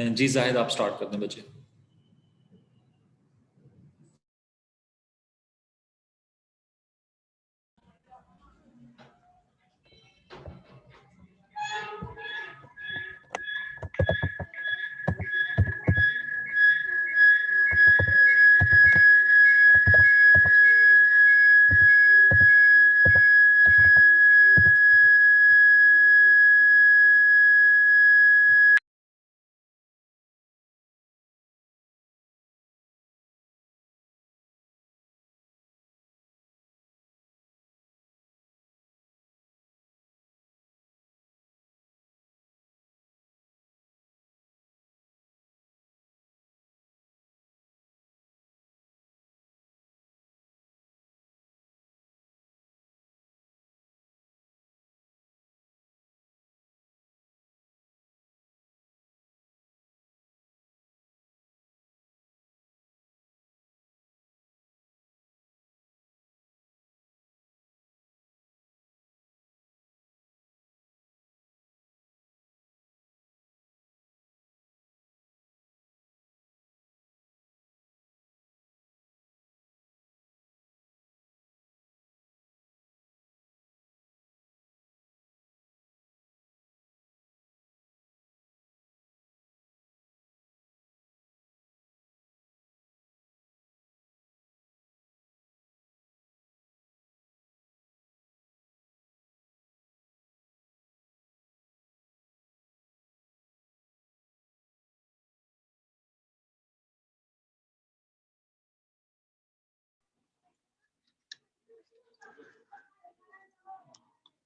जी जाहिद, आप स्टार्ट कर दें बच्चे।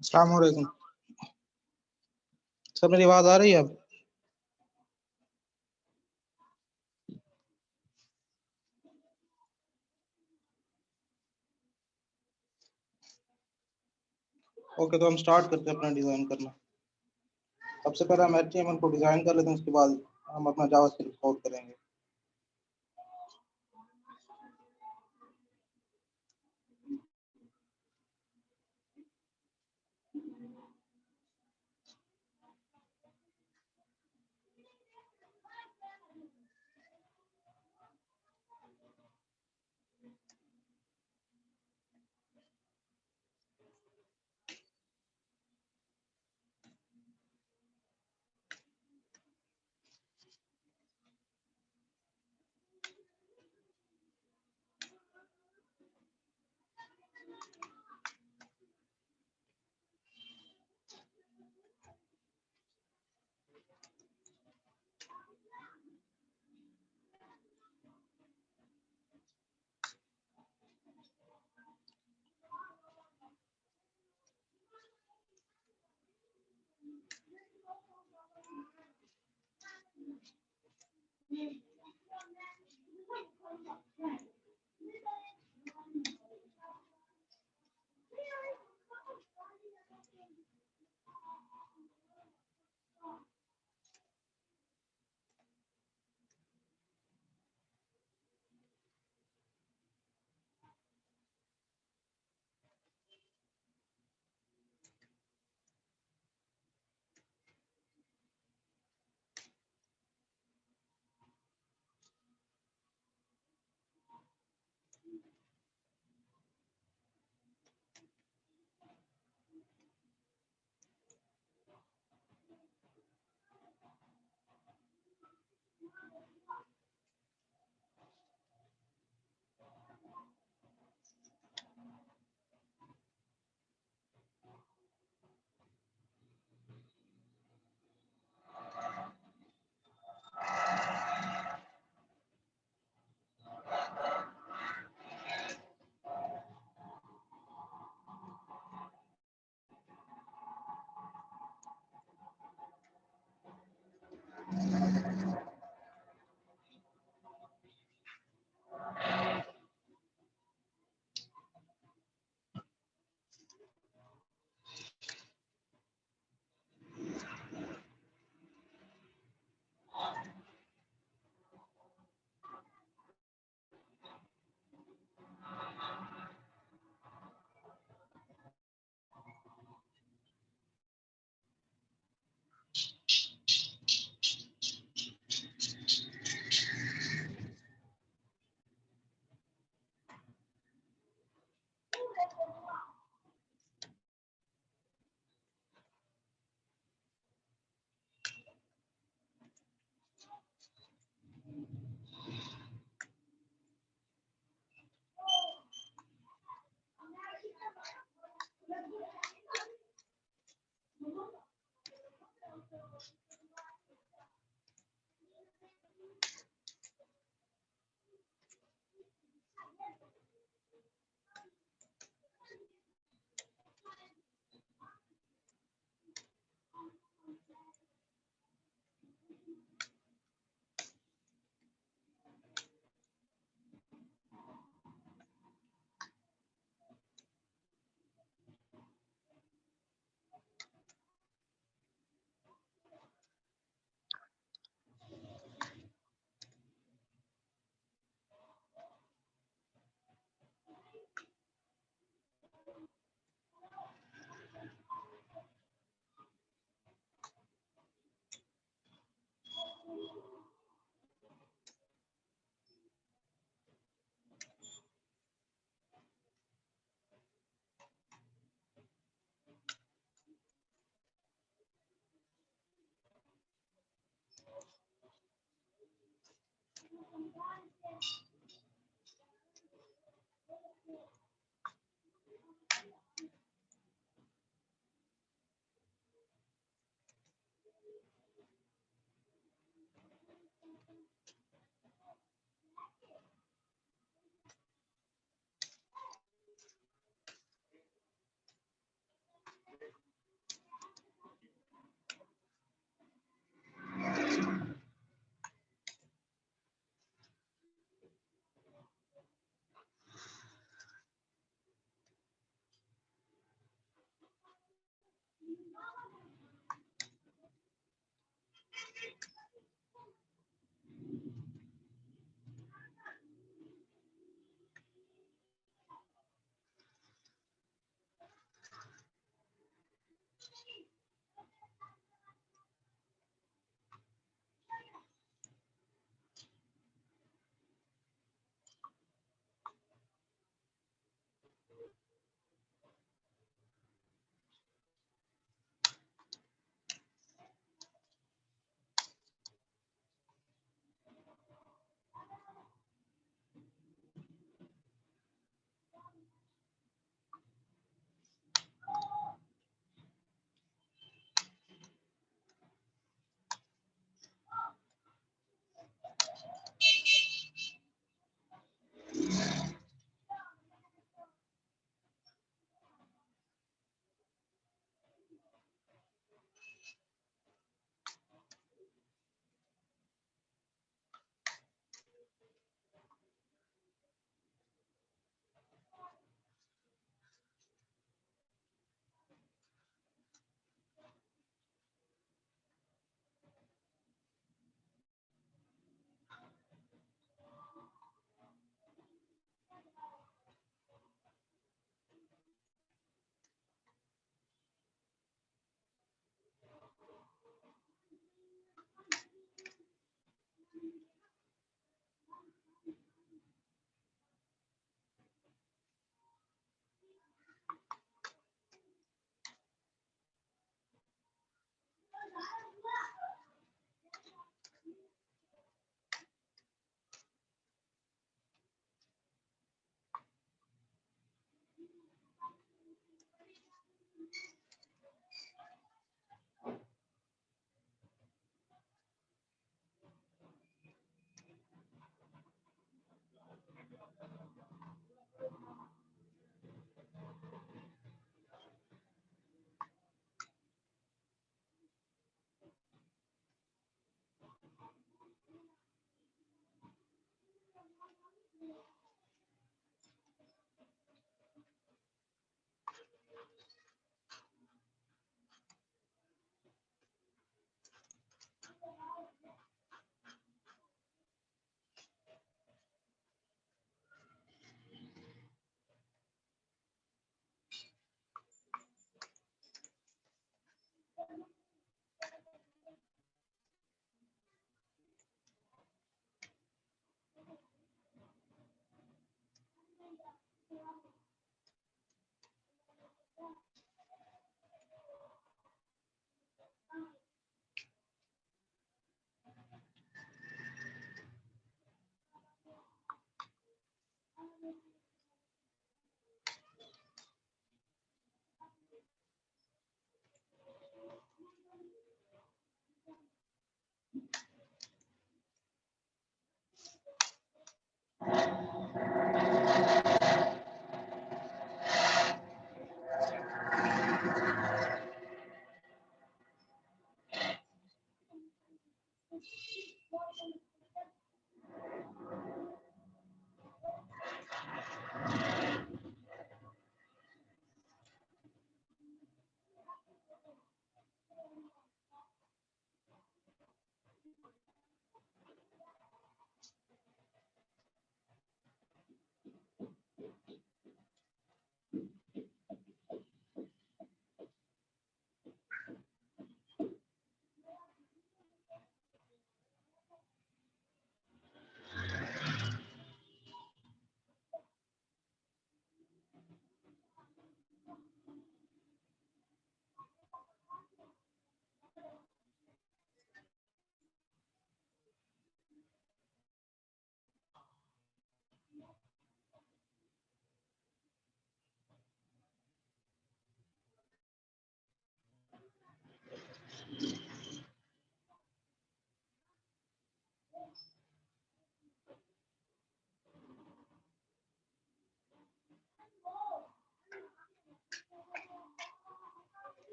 अस्सलाम वालेकुम सर, मेरी आवाज आ रही है अब? ओके, तो हम स्टार्ट करते हैं अपना डिजाइन करना। सबसे पहले हम HTML को डिजाइन कर लेते हैं, उसके बाद हम अपना जावास्क्रिप्ट कोड करेंगे।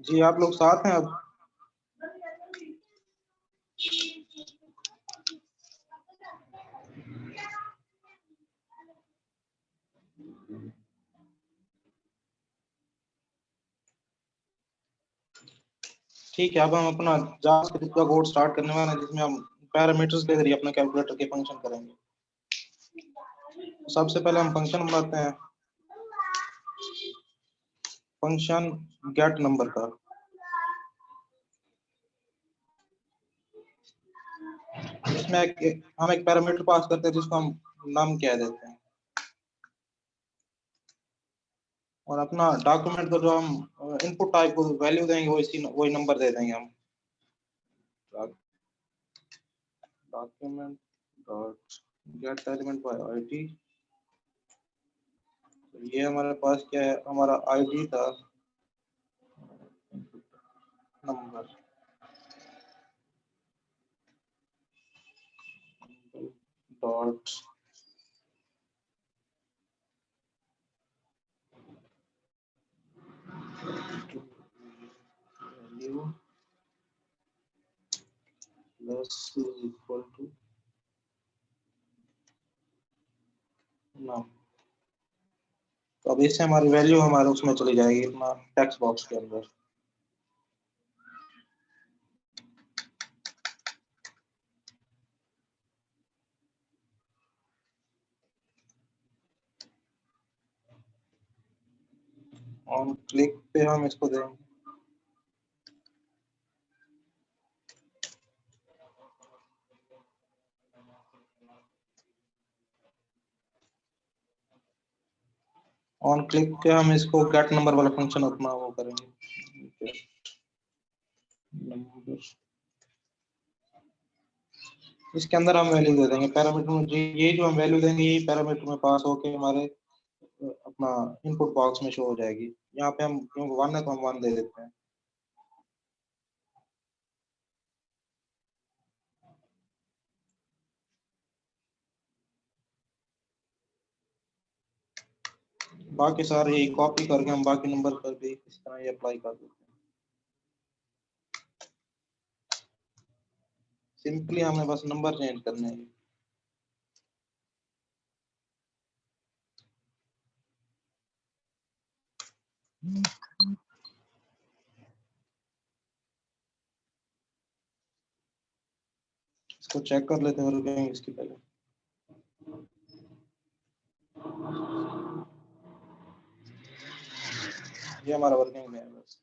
जी आप लोग साथ हैं अब? ठीक है, अब हम अपना जावास्क्रिप्ट का कोड स्टार्ट करने वाले हैं, जिसमें हम पैरामीटर्स के जरिए अपने कैलकुलेटर के फंक्शन करेंगे। सबसे पहले हम फंक्शन बनाते हैं, फंक्शन गेट नंबर का। इसमें हम एक पैरामीटर पास करते हैं जिसको हम नाम कह देते हैं, और अपना डॉक्यूमेंट का जो हम इनपुट टाइप को वैल्यू देंगे वही नंबर दे देंगे हम। Document dot get element by ID, ये हमारे पास क्या है, हमारा आईडी था number dot value plus equal to नाम। तो अब इससे हमारी वैल्यू हमारे उसमें चली जाएगी, अपना टेक्स्ट बॉक्स के अंदर। ऑन क्लिक पे हम इसको देंगे। ऑन क्लिक पे हम इसको गेट नंबर वाला फंक्शन अपना वो करेंगे। नंबर इसके अंदर हम वैल्यू दे देंगे पैरामीटर में, ये जो हम वैल्यू देंगे ये पैरामीटर में पास होके हमारे अपना इनपुट बॉक्स में शो हो जाएगी। यहाँ पे हम क्योंकि 1 है तो हम 1 दे देते हैं। बाकी सारे यही कॉपी करके हम बाकी नंबर पर भी इस तरह ये अप्लाई कर देते हैं। सिंपली हमें बस नंबर चेंज करने हैं। इसको चेक कर लेते हैं रुकेंगे इसके पहले। ये हमारा वर्किंग में है बस।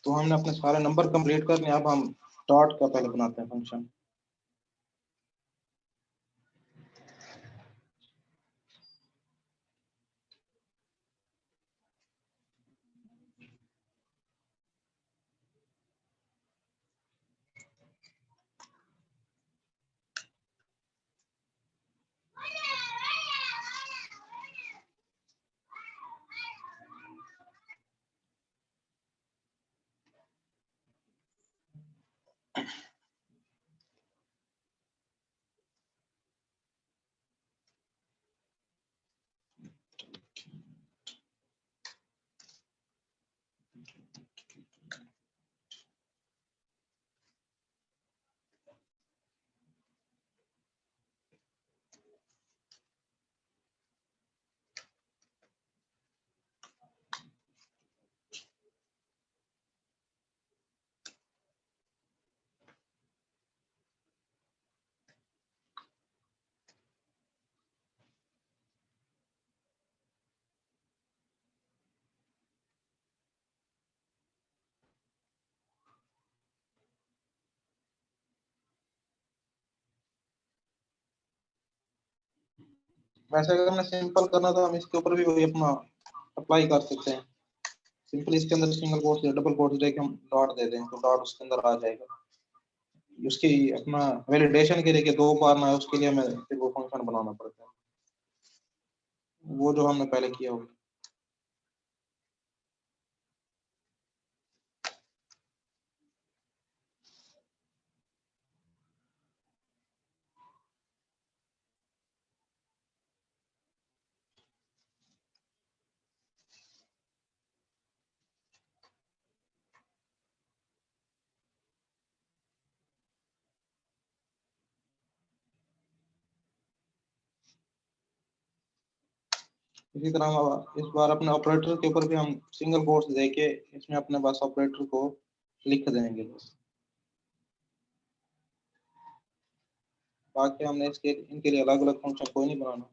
तो हमने अपने सारे नंबर कंप्लीट करने, अब हम डॉट का पहले बनाते हैं फंक्शन। वैसे अगर हमने सिंपल करना तो हम इसके ऊपर भी वही अपना अप्लाई कर सकते हैं। सिंपल इसके अंदर सिंगल कोट्स या डबल कोट्स देके हम डॉट दे दें तो डॉट उसके अंदर आ जाएगा। उसकी अपना वैलिडेशन के लिए कि 2 बार ना है उसके लिए हमें फिर वो फंक्शन बनाना पड़ता है, वो जो हमने पहले किया होगा। इसी तरह हम इस बार अपने ऑपरेटर के ऊपर भी हम सिंगल कोट्स देके इसमें अपने पास ऑपरेटर को लिख देंगे बस। बाकी हमने इसके इनके लिए अलग अलग फंक्शन कोई नहीं बनाना।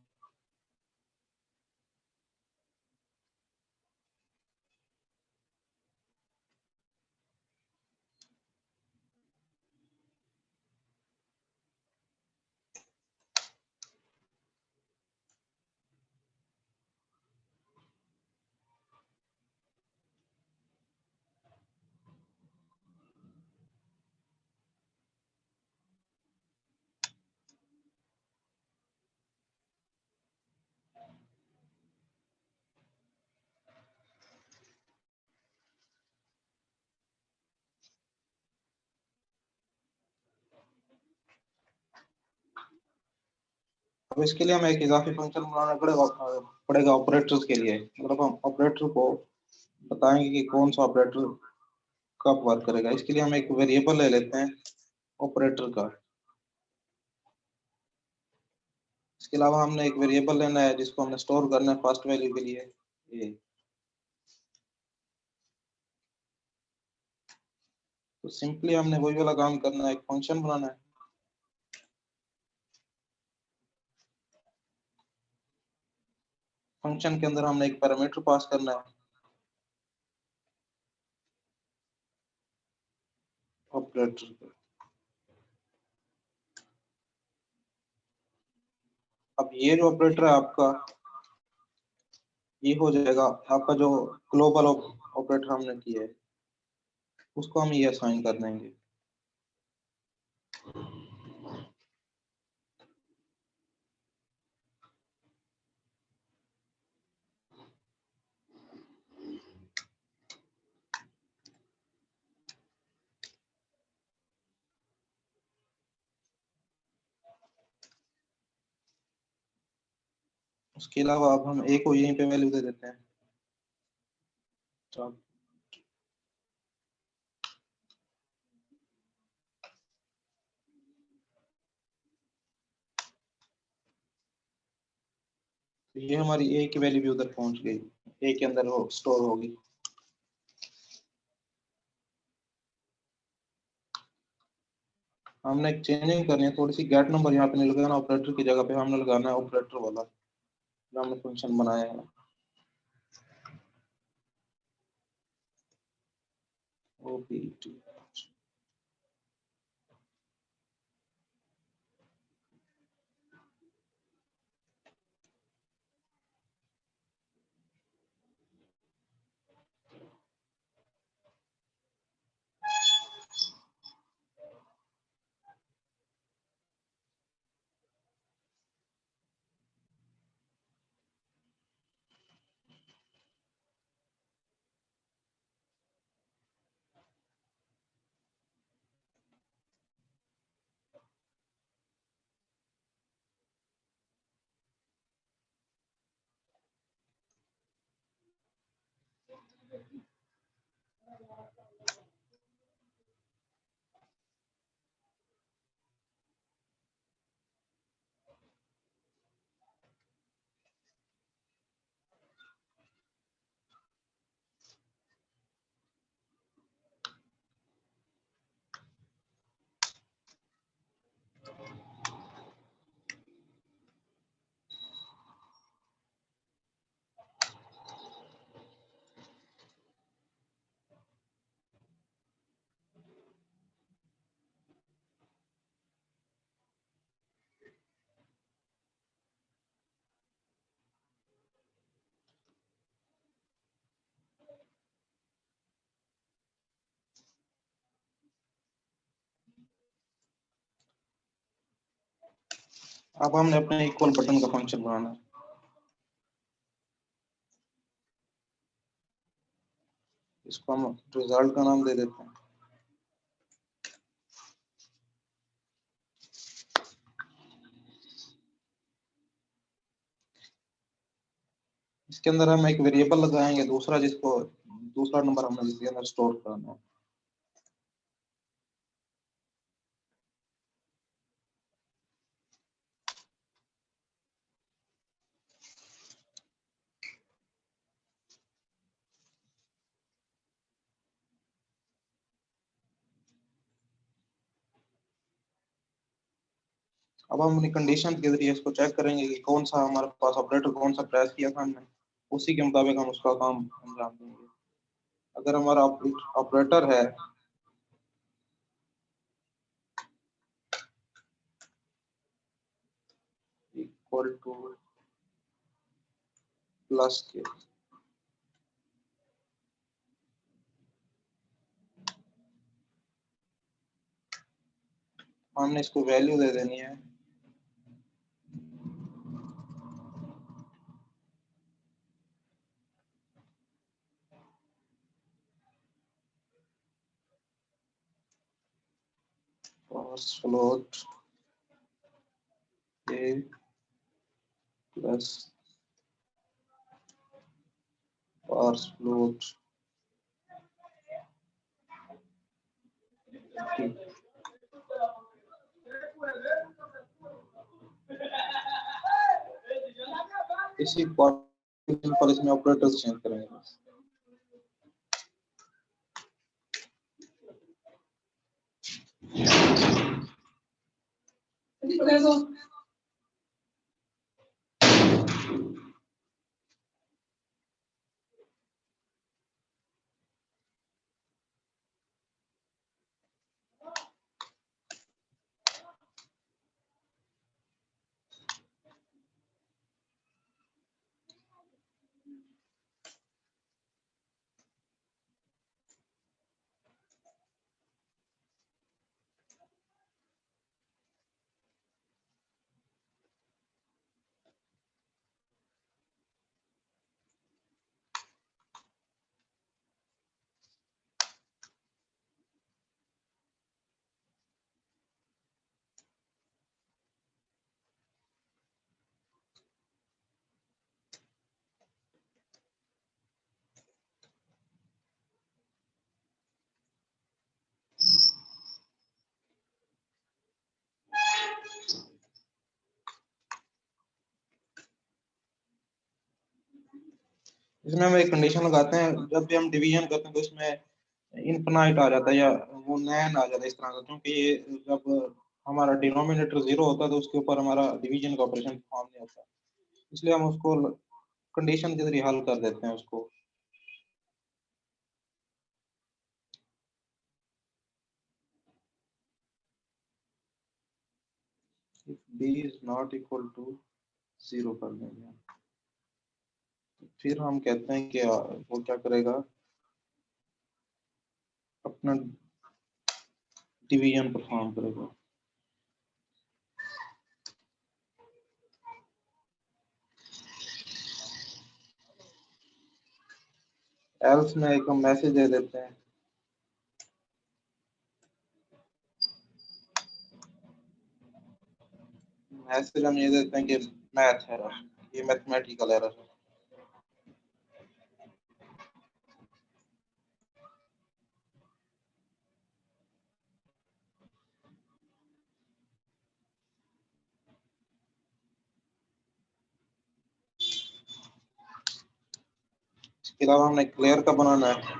अब इसके लिए हमें एक इजाफी फंक्शन बनाना पड़ेगा ऑपरेटर्स के लिए। मतलब हम ऑपरेटर को बताएंगे कि कौन सा ऑपरेटर कब वर्क करेगा। इसके लिए हम एक वेरिएबल ले लेते हैं ऑपरेटर का। इसके अलावा हमने एक वेरिएबल लेना है जिसको हमने स्टोर करना है फर्स्ट वैल्यू के लिए। ये तो सिंपली हमने वही वाला काम करना है, एक फंक्शन बनाना है। फंक्शन के अंदर हमने एक पैरामीटर पास करना है ऑपरेटर का। अब ये जो ऑपरेटर है आपका, ये हो जाएगा आपका जो ग्लोबल ऑपरेटर हमने किया है, उसको हम ये असाइन कर देंगे। उसके अलावा अब हम ए को यहीं पे वैल्यू दे देते हैं। तो ये हमारी ए की वैल्यू भी उधर पहुंच गई, ए के अंदर वो स्टोर होगी। हमने एक चेंजिंग करनी है थोड़ी सी, गेट नंबर यहाँ पे नहीं लगाना, ऑपरेटर की जगह पे हमने लगाना है ऑपरेटर वाला जो हमने फंक्शन बनाया है। ओपीटी। अब हमने अपने इक्वल बटन का फंक्शन बनाना है। इसको हम रिजल्ट का नाम दे देते हैं। इसके अंदर हम एक वेरिएबल लगाएंगे दूसरा, जिसको दूसरा नंबर हमने इसके अंदर स्टोर करना है। अब हम अपनी कंडीशन के जरिए इसको चेक करेंगे कि कौन सा हमारे पास ऑपरेटर कौन सा प्रेस किया था हमने, उसी के मुताबिक हम उसका काम अंजाम देंगे। अगर हमारा ऑपरेटर है इक्वल टू प्लस के, हमने इसको वैल्यू दे देनी है पास फ्लोट ए प्लस पार्स फ्लोट इसी सिंपल इसमें ऑपरेटर्स चेंज करेंगे बस। इसमें हम एक कंडीशन लगाते हैं, जब भी हम डिवीजन करते हैं तो इसमें इनफिनाइट आ जाता है या वो नैन आ जाता है इस तरह का, क्योंकि ये जब हमारा डिनोमिनेटर 0 होता है तो उसके ऊपर हमारा डिवीजन का ऑपरेशन परफॉर्म नहीं होता, इसलिए हम उसको कंडीशन के जरिए हल कर देते हैं उसको। if b is not equal to 0 कर देंगे, फिर हम कहते हैं कि वो क्या करेगा, अपना डिवीजन परफॉर्म करेगा। एल्स में एक हम मैसेज दे देते हैं, मैसेज हम ये देते हैं कि मैथ एरर, ये मैथमेटिकल एरर है। इसके अलावा हमने क्लियर का बनाना है।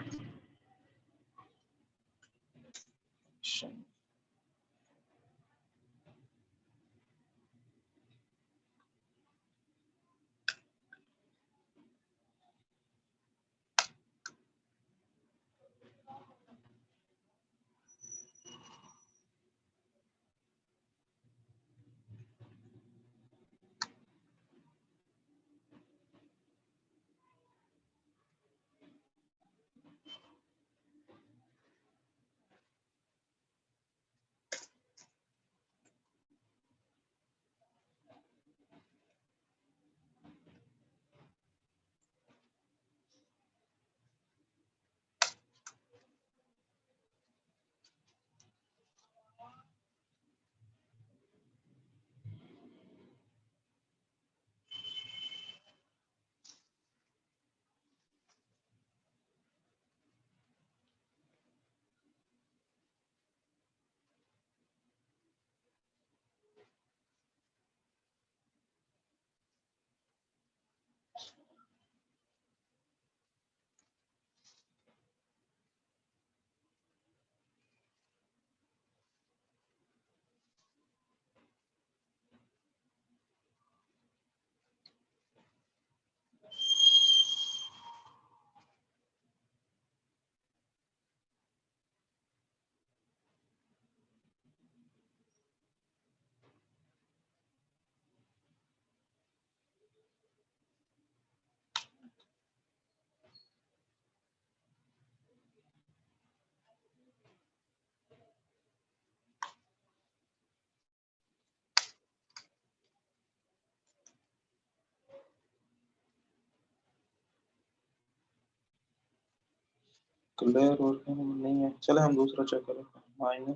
क्लियर और नहीं है, चले हम दूसरा चेक करें। -2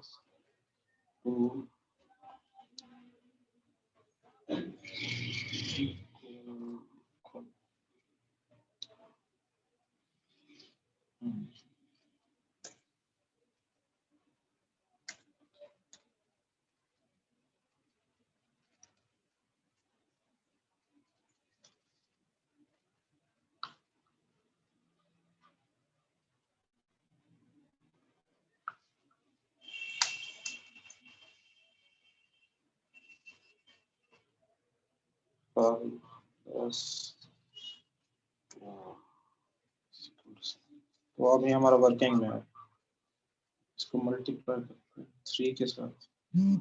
तो अभी हमारा वर्किंग में है, इसको मल्टीप्लाई करते हैं 3 के साथ 20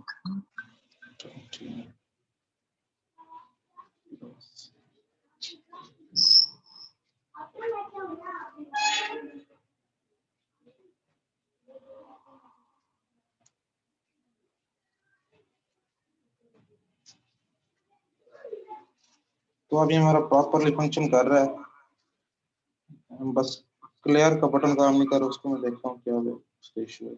तो अभी हमारा प्रॉपरली फंक्शन कर रहा है, हम बस क्लियर का बटन काम नहीं कर रहा, उसको मैं देखता हूँ क्या है उसका इशू है।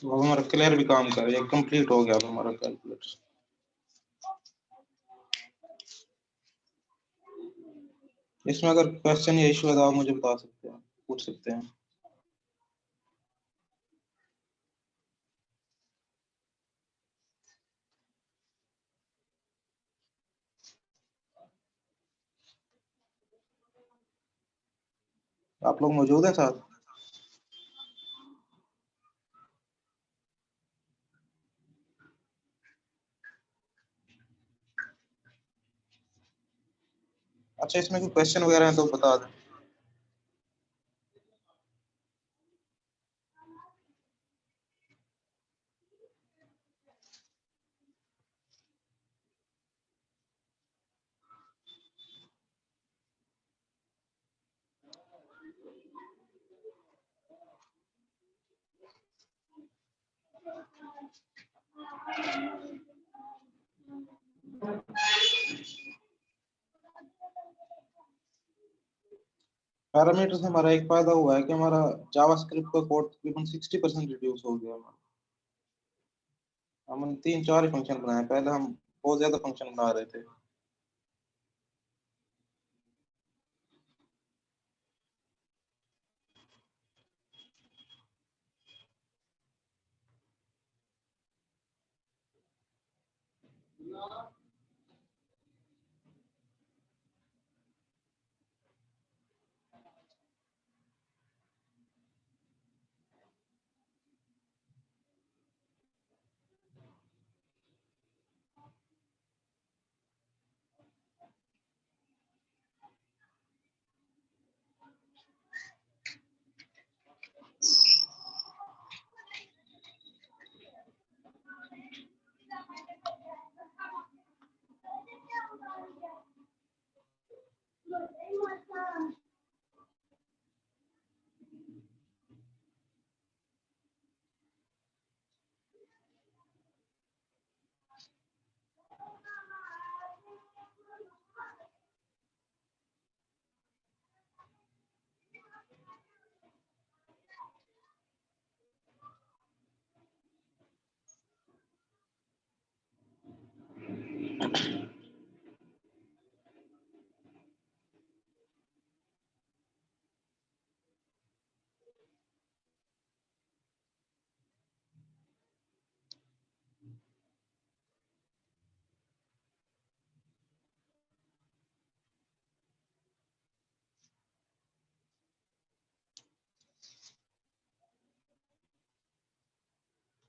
तो अब हमारा क्लियर भी काम कर रहा है, कंप्लीट हो गया अब हमारा कैलकुलेटर। इसमें अगर क्वेश्चन या इशू है तो आप मुझे बता सकते हैं, पूछ सकते हैं। आप लोग मौजूद हैं साथ? अच्छा, इसमें कोई क्वेश्चन वगैरह है तो बता दें। पैरामीटर से हमारा एक फायदा हुआ है कि हमारा जावास्क्रिप्ट का कोड तकरीबन 60% रिड्यूस हो गया हमारा। हमने 3-4 ही फंक्शन बनाए, पहले हम बहुत ज्यादा फंक्शन बना रहे थे।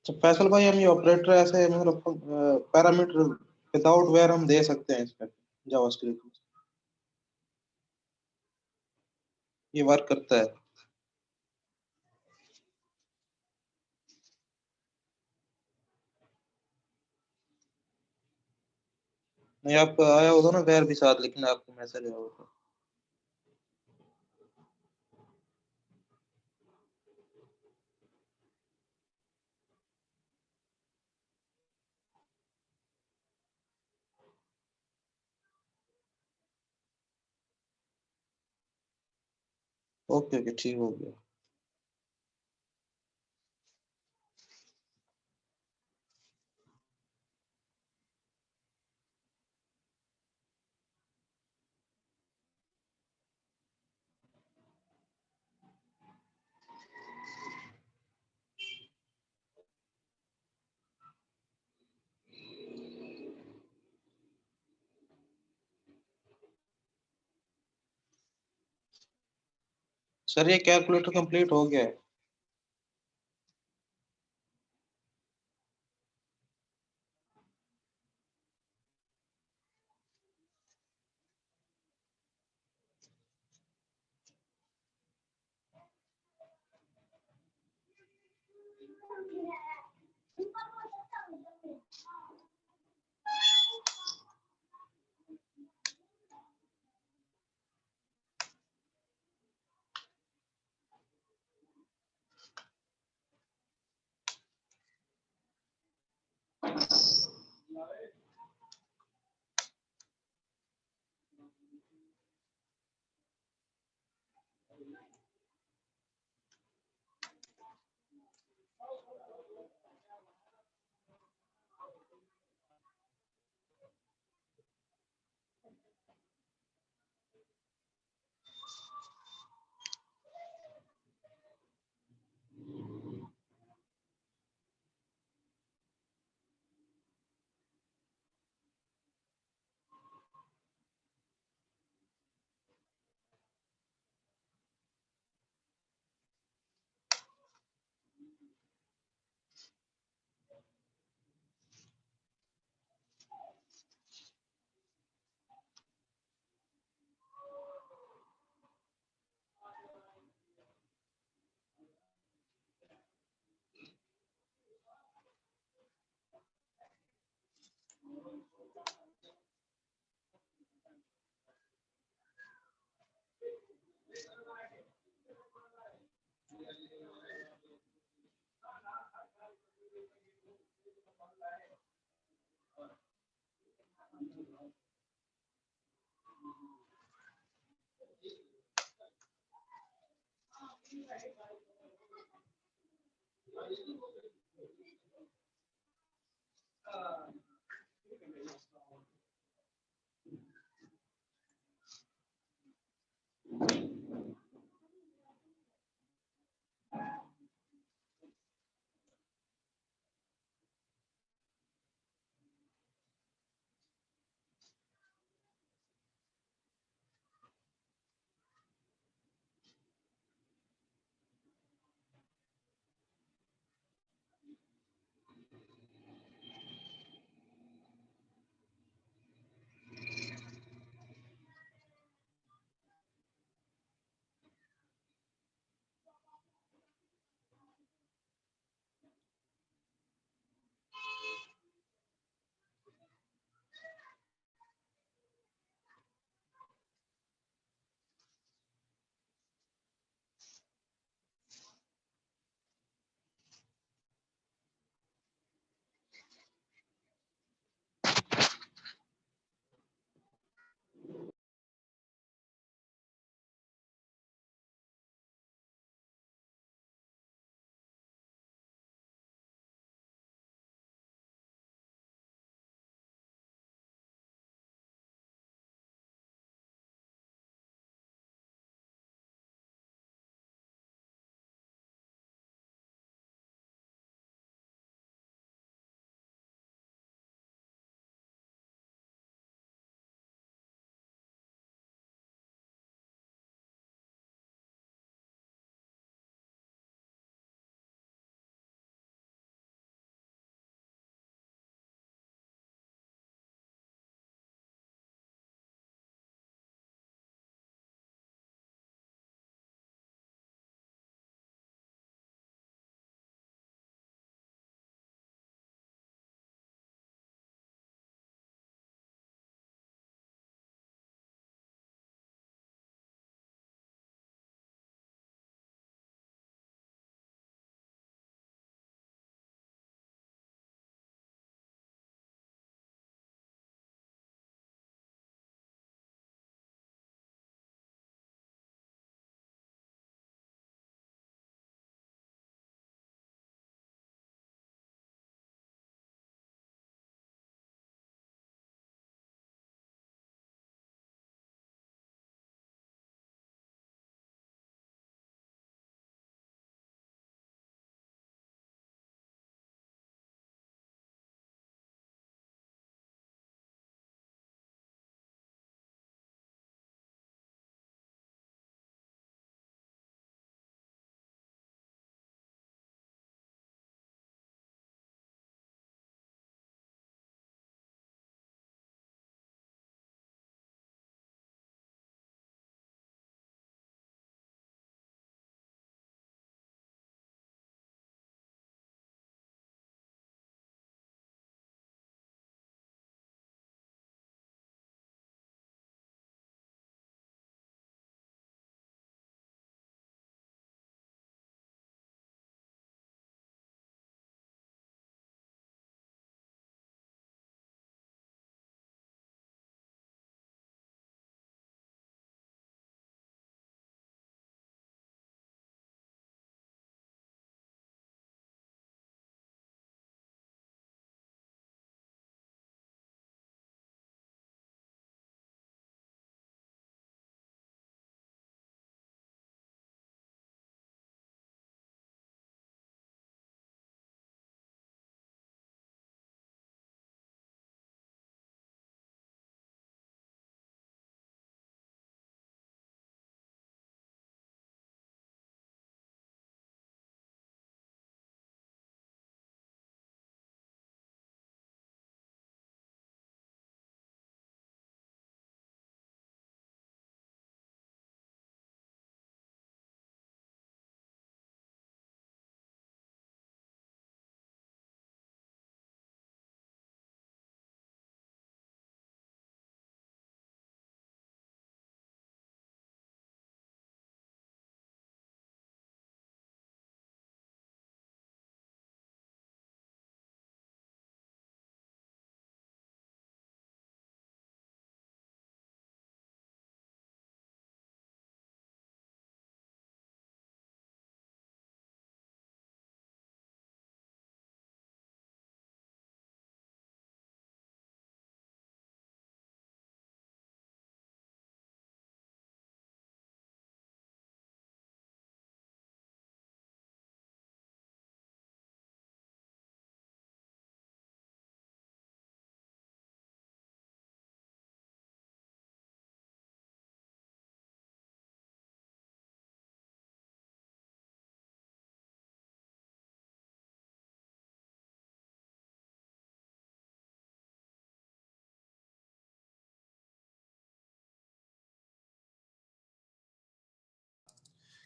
तो फैसल भाई, हम ये ऑपरेटर ऐसे मतलब पैरामीटर विदाउट वेयर हम दे सकते हैं इसमें जावास्क्रिप्ट में? ये वर्क करता है? नहीं, आपको आया होगा ना वेयर भी साथ लिखना, आपको मैसेज आया होगा। ओके ओके, ठीक हो गया। सर, ये कैलकुलेटर कंप्लीट हो गया है।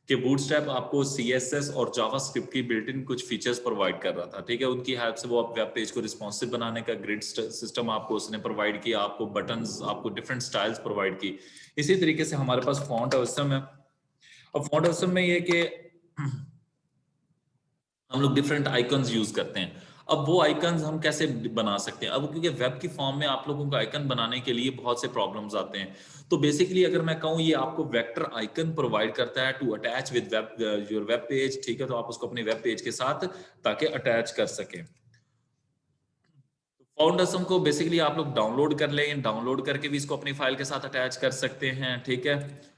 कि बूटस्ट्रैप आपको CSS और जावास्क्रिप्ट की बिल्ट इन कुछ फीचर्स प्रोवाइड कर रहा था, ठीक है। उनकी हेल्प से वो आप वेब पेज को रिस्पॉन्सिव बनाने का ग्रिड सिस्टम आपको उसने प्रोवाइड किया, आपको बटन्स, आपको डिफरेंट स्टाइल्स प्रोवाइड की। इसी तरीके से हमारे पास फॉन्ट ऑसम है। अब फॉन्ट ऑसम में ये कि हम लोग डिफरेंट आइकन्स यूज करते हैं। अब वो आइकन्स हम कैसे बना सकते हैं? अब क्योंकि वेब की फॉर्म में आप लोगों को आइकन बनाने के लिए बहुत से प्रॉब्लम्स आते हैं। तो बेसिकली अगर मैं कहूँ, ये आपको वेक्टर आइकन प्रोवाइड करता है to attach with web your web page, ठीक है। तो आप उसको अपने वेब पेज के साथ ताकि अटैच कर सकें। फाउंडेशन को बेसिकली आप लोग डाउनलोड कर लें, डाउनलोड करके भी इसको अपनी फाइल के साथ अटैच कर सकते हैं, ठीक है।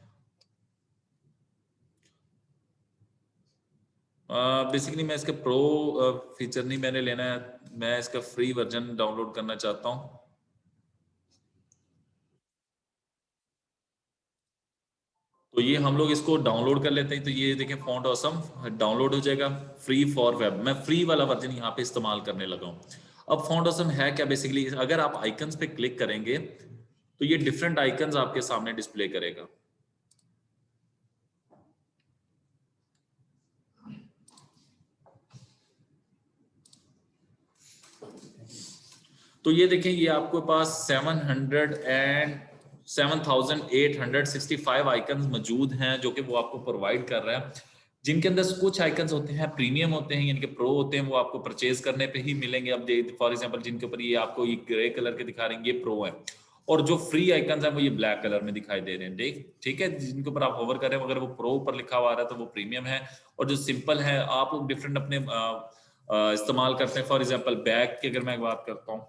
बेसिकली मैं इसका प्रो फीचर नहीं मैंने लेना है, मैं इसका फ्री वर्जन डाउनलोड करना चाहता हूँ। तो ये हम लोग इसको डाउनलोड कर लेते हैं। तो ये देखें, फॉन्ट ऑसम डाउनलोड हो जाएगा फ्री फॉर वेब। मैं फ्री वाला वर्जन यहाँ पे इस्तेमाल करने लगा हूँ। अब फॉन्ट ऑसम है क्या? बेसिकली अगर आप आइकन्स पे क्लिक करेंगे तो ये डिफरेंट आइकन्स आपके सामने डिस्प्ले करेगा। तो ये देखें, ये आपके पास 7,865 आइकन्स मौजूद हैं जो कि वो आपको प्रोवाइड कर रहा है, जिनके अंदर कुछ आइकन्स होते हैं प्रीमियम होते हैं, यानी कि प्रो होते हैं, वो आपको परचेज करने पे ही मिलेंगे। अब फॉर एग्जांपल जिनके ऊपर ये आपको ये ग्रे कलर के दिखा रहे हैं, ये प्रो है। और जो फ्री आइकन्स हैं वो ये ब्लैक कलर में दिखाई दे रहे हैं, देख, ठीक है। जिनके ऊपर आप होवर करें, अगर वो प्रो ऊपर लिखा हुआ आ रहा है तो वो प्रीमियम है। और जो सिंपल है, आप लोग डिफरेंट अपने इस्तेमाल करते हैं। फॉर एग्जाम्पल बैग की अगर मैं बात करता हूँ,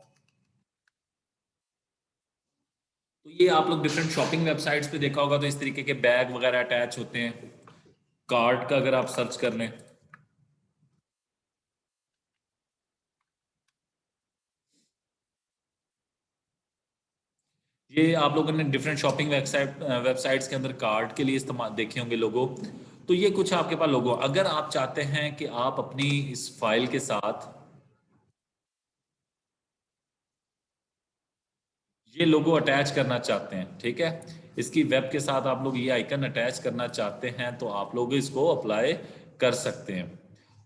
तो ये आप लोग डिफरेंट शॉपिंग वेबसाइट्स पे देखा होगा, तो इस तरीके के बैग वगैरह अटैच होते हैं। कार्ट का अगर आप सर्च कर लें, ये आप लोगों ने डिफरेंट शॉपिंग वेबसाइट्स के अंदर कार्ट के लिए इस्तेमाल देखे होंगे लोगो। तो ये कुछ आपके पास लोगो, अगर आप चाहते हैं कि आप अपनी इस फाइल के साथ ये लोगो अटैच करना चाहते हैं, ठीक है, इसकी वेब के साथ आप लोग ये आइकन अटैच करना चाहते हैं, तो आप लोग इसको अप्लाई कर सकते हैं।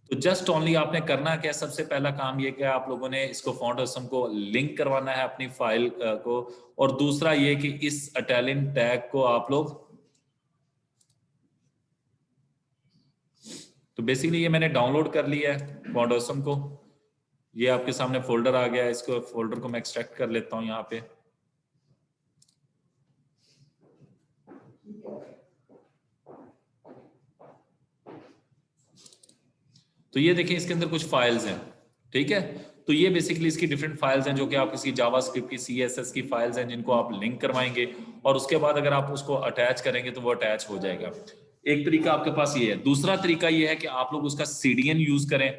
तो जस्ट ओनली आपने करना क्या, सबसे पहला काम ये क्या, आप लोगों ने इसको फॉन्ट ऑसम को लिंक करवाना है अपनी फाइल को। और दूसरा ये कि इस इटालियन टैग को आप लोग, तो बेसिकली ये मैंने डाउनलोड कर लिया है फॉन्ट ऑसम को। ये आपके सामने फोल्डर आ गया है, इसको फोल्डर को मैं एक्सट्रैक्ट कर लेता हूँ यहाँ पे। तो ये देखिए, इसके अंदर कुछ फाइल्स हैं, ठीक है। तो ये बेसिकली इसकी डिफरेंट फाइल्स हैं जो कि आप किसी जावास्क्रिप्ट की CSS की फाइल्स हैं जिनको आप लिंक करवाएंगे, और उसके बाद अगर आप उसको अटैच करेंगे तो वो अटैच हो जाएगा। एक तरीका आपके पास ये है। दूसरा तरीका ये है कि आप लोग उसका CDN यूज करें।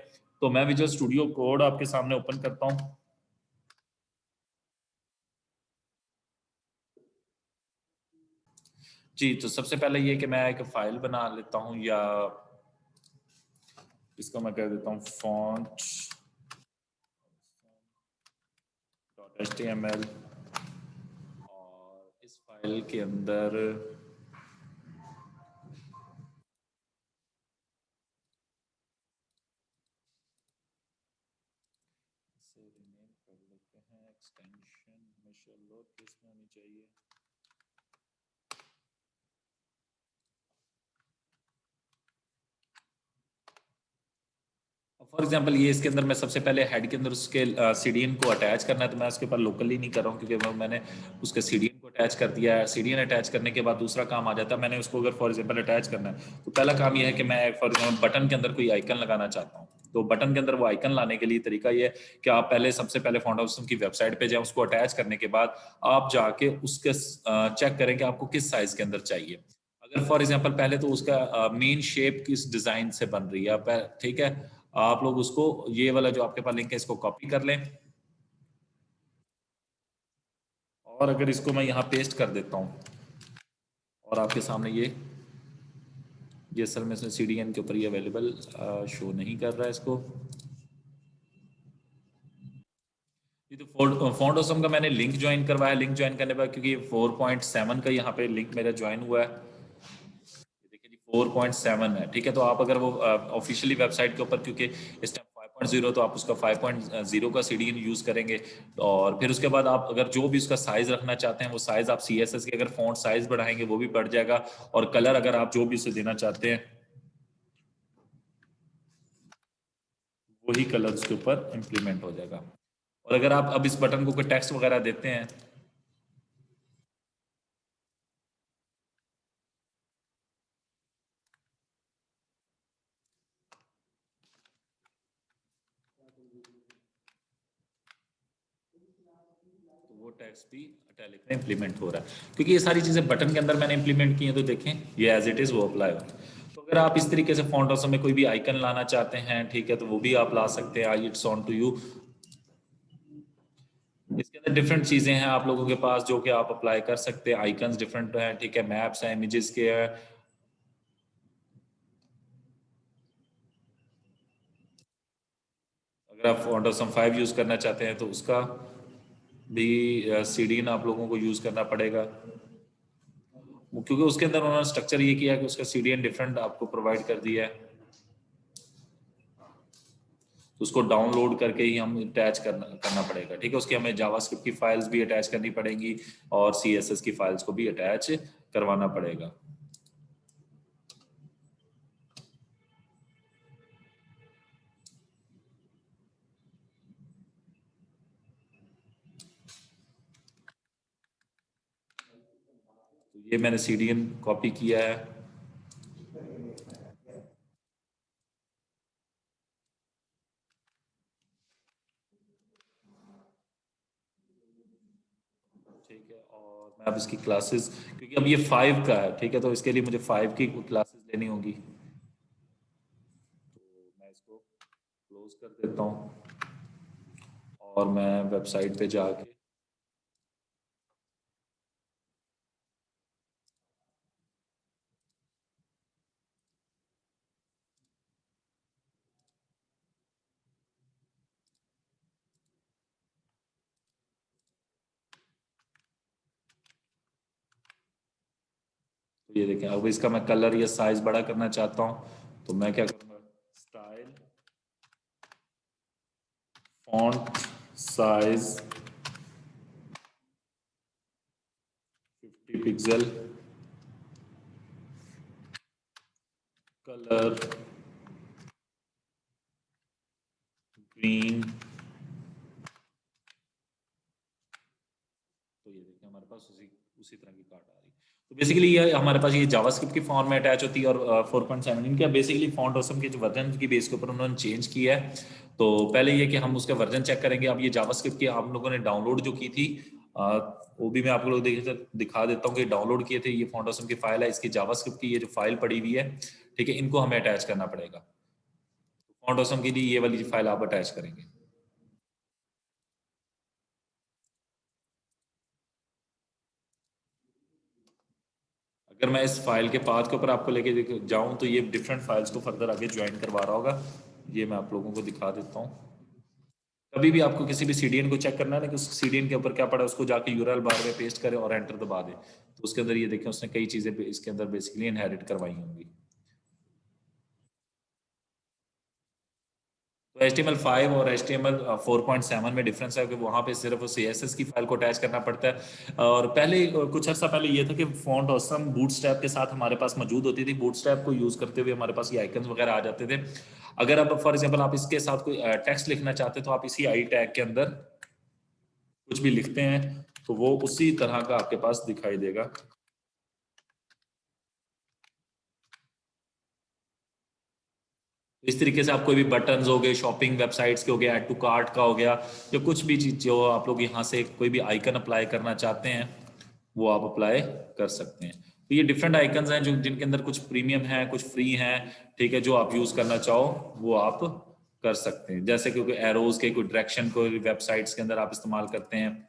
तो मैं विजुअल स्टूडियो कोड आपके सामने ओपन करता हूँ। जी, तो सबसे पहले ये कि मैं एक फाइल बना लेता हूँ, या इसको मैं कह देता हूँ font .html। और इस फाइल के अंदर इसे रीनेम कर लेते हैं, एक्सटेंशन हमेशा लोअर केस में होनी चाहिए। फॉर एग्जांपल ये इसके अंदर मैं सबसे पहले हेड के अंदर उसके CDN को अटैच करना है, तो मैं उसके ऊपर लोकली नहीं कर रहा हूँ क्योंकि मैंने उसके CDN को अटैच कर दिया है। CDN अटैच करने के बाद दूसरा काम आ जाता है, मैंने उसको अगर फॉर एग्जांपल अटैच करना है तो पहला काम ये है कि मैं फॉर एग्जांपल बटन के अंदर कोई आइकन लगाना चाहता हूँ। तो बटन के अंदर वो आइकन लाने के लिए तरीका ये है कि आप पहले सबसे पहले फॉन्ट ऑसम की वेबसाइट पे जाएं, उसको अटैच करने के बाद आप जाके उसके चेक करें कि आपको किस साइज के अंदर चाहिए। अगर फॉर एग्जांपल पहले तो उसका मेन शेप किस डिजाइन से बन रही है, ठीक है, आप लोग उसको, ये वाला जो आपके पास लिंक है इसको कॉपी कर लें, और अगर इसको मैं यहाँ पेस्ट कर देता हूँ और आपके सामने ये असल में CDN के ऊपर ये अवेलेबल शो नहीं कर रहा है इसको। ये तो फॉन्ट ऑसम का मैंने लिंक ज्वाइन करवाया। लिंक ज्वाइन करने के बाद क्योंकि 4.7 का यहाँ पे लिंक मेरा ज्वाइन हुआ है, देखिए जी 4.7 है, ठीक है। तो आप अगर वो ऑफिशियली वेबसाइट के ऊपर, क्योंकि इस टाइम 5.0, तो आप उसका 5.0 का CDN यूज करेंगे। और फिर उसके बाद आप अगर जो भी उसका साइज रखना चाहते हैं वो साइज आप CSS के अगर फॉन्ट साइज बढ़ाएंगे वो भी बढ़ जाएगा, और कलर अगर आप जो भी उसे देना चाहते हैं वही कलर उसके ऊपर इम्प्लीमेंट हो जाएगा। और अगर आप अब इस बटन को कोई टेक्स्ट वगैरह देते हैं, तो वो टेक्स्ट भी इटैलिक में इम्प्लीमेंट हो रहा है, क्योंकि ये सारी चीज़ें बटन के अंदर मैंने इम्प्लीमेंट की हैं। तो देखें ये एज इट इज़ वो अप्लाई हो। तो अगर आप इस तरीके से फॉन्ट हाउस में कोई भी आइकन लाना चाहते हैं, ठीक है, तो वो भी आप ला सकते हैं। I it's on to you. इसके अंदर डिफरेंट चीज़ें हैं आप लोगों के पास जो कि आप अप्लाई कर सकते हैं। आइकन्स डिफरेंट हैं, ठीक है, मैप्स हैं, इमेजेस के हैं। अगर आप फॉन्ट हाउस 5 यूज़ करना चाहते हैं तो उसका भी CDN आप लोगों को यूज़ करना पड़ेगा, क्योंकि उसके अंदर उन्होंने स्ट्रक्चर ये किया कि उसका CDN डिफरेंट आपको प्रोवाइड कर दिया है। तो उसको डाउनलोड करके ही हम अटैच करना करना पड़ेगा, ठीक है। उसकी हमें जावास्क्रिप्ट की फाइल्स भी अटैच करनी पड़ेंगी और CSS की फाइल्स को भी अटैच करवाना पड़ेगा। तो ये मैंने CDN कॉपी किया है। ठीक है, और मैं अब इसकी क्लासेस, क्योंकि अब ये 5 का है, ठीक है, तो इसके लिए मुझे 5 की क्लासेस लेनी होगी। तो मैं इसको क्लोज कर देता हूँ और मैं वेबसाइट पे जाके, तो ये देखें, अब इसका मैं कलर या साइज बड़ा करना चाहता हूँ, तो मैं क्या करूँगा, style, font size 50 pixel, colour green. तो ये देखिए हमारे पास उसी उसी तरह की कार्ड आ रही। तो बेसिकली ये हमारे पास ये जावास्क्रिप्ट की फॉर्म में अटैच होती है, और 4.7 इनका बेसिकली फॉन्ट ऑसम के जो वर्जन की बेस के ऊपर उन्होंने चेंज किया है। तो पहले ये कि हम उसका वर्जन चेक करेंगे। अब ये जावास्क्रिप्ट की आप लोगों ने डाउनलोड जो की थी, वो भी मैं आप लोगों को दिखा देता हूँ कि डाउनलोड किए थे। ये फॉन्ट ऑसम की फाइल है, इसकी जावास्क्रिप्ट की ये जो फाइल पड़ी हुई है, ठीक है, इनको हमें अटैच करना पड़ेगा। फॉन्ट ऑसम के लिए ये वाली फाइल आप अटैच करेंगे। अगर मैं इस फाइल के पाथ के ऊपर आपको लेके जाऊं तो ये डिफरेंट फाइल्स को फर्दर आगे ज्वाइन करवा रहा होगा। ये मैं आप लोगों को दिखा देता हूँ। कभी भी आपको किसी भी CDN को चेक करना है ना कि उस CDN के ऊपर क्या पड़ा है, उसको जाके यूआरएल बार में पेस्ट करें और एंटर दबा दें, तो उसके अंदर ये देखें उसने कई चीज़ें इसके अंदर बेसिकली इनहेरिट करवाई होंगी। तो HTML5 और HTML 4.7 में डिफरेंस है कि वहाँ पे सिर्फ CSS की फाइल को अटैच करना पड़ता है। और पहले कुछ अर्सा पहले ये था कि फॉन्ट ऑसम बूटस्ट्रैप के साथ हमारे पास मौजूद होती थी। बूटस्ट्रैप को यूज़ करते हुए हमारे पास ये आइकन्स वगैरह आ जाते थे। अगर अब फॉर एग्जांपल आप इसके साथ कोई टेक्स्ट लिखना चाहते हैं तो आप इसी आई टैग के अंदर कुछ भी लिखते हैं तो वो उसी तरह का आपके पास दिखाई देगा। इस तरीके से आप कोई भी बटन्स हो गए, शॉपिंग वेबसाइट्स के हो गए, ऐड टू कार्ट का हो गया, या कुछ भी चीज जो आप लोग यहाँ से कोई भी आइकन अप्लाई करना चाहते हैं वो आप अप्लाई कर सकते हैं। तो ये डिफरेंट आइकन्स हैं जो जिनके अंदर कुछ प्रीमियम है, कुछ फ्री हैं, ठीक है, जो आप यूज करना चाहो वो आप कर सकते हैं। जैसे कि कोई एरोज के, कोई डायरेक्शन को वेबसाइट्स के अंदर आप इस्तेमाल करते हैं।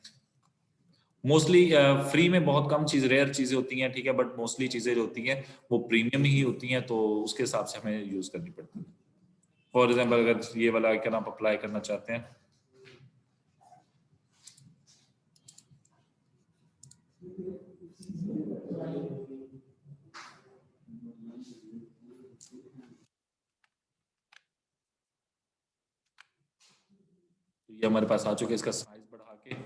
मोस्टली फ्री में बहुत कम चीज, रेयर चीजें होती हैं, ठीक है, बट मोस्टली चीजें जो होती हैं वो प्रीमियम ही होती हैं, तो उसके हिसाब से हमें यूज करनी पड़ती है। फॉर एग्जाम्पल अगर ये वाला आइकन आप अप्लाई करना चाहते हैं, ये हमारे पास आ चुके हैं, इसका साइज बढ़ा के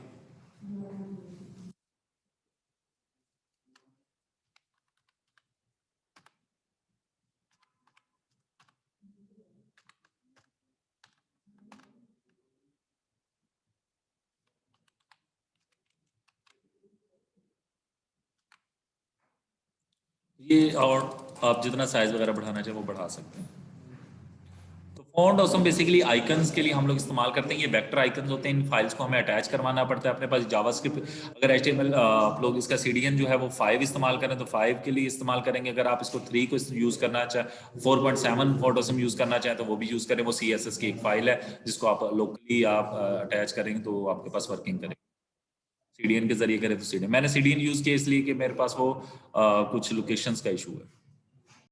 ये, और आप जितना साइज वगैरह बढ़ाना चाहें वो बढ़ा सकते हैं। तो फॉन्ट ऑसम बेसिकली आइकन्स के लिए हम लोग इस्तेमाल करते हैं। ये वेक्टर आइकन्स होते हैं, इन फाइल्स को हमें अटैच करवाना पड़ता है अपने पास। जावास्क्रिप्ट अगर HTML आप लोग इसका CDN जो है वो 5 इस्तेमाल करें तो 5 के लिए इस्तेमाल करेंगे। अगर आप इसको 3 को यूज़ करना चाहें, 4.7 फॉन्ट ऑसम यूज़ करना चाहें तो वो भी यूज़ करें। वो CSS की एक फाइल है जिसको आप लोकली आप अटैच करेंगे तो आपके पास वर्किंग करेंगे। CDN के जरिए करें तो CDN, मैंने CDN यूज़ किया इसलिए कि मेरे पास वो कुछ लोकेशंस का इशू है।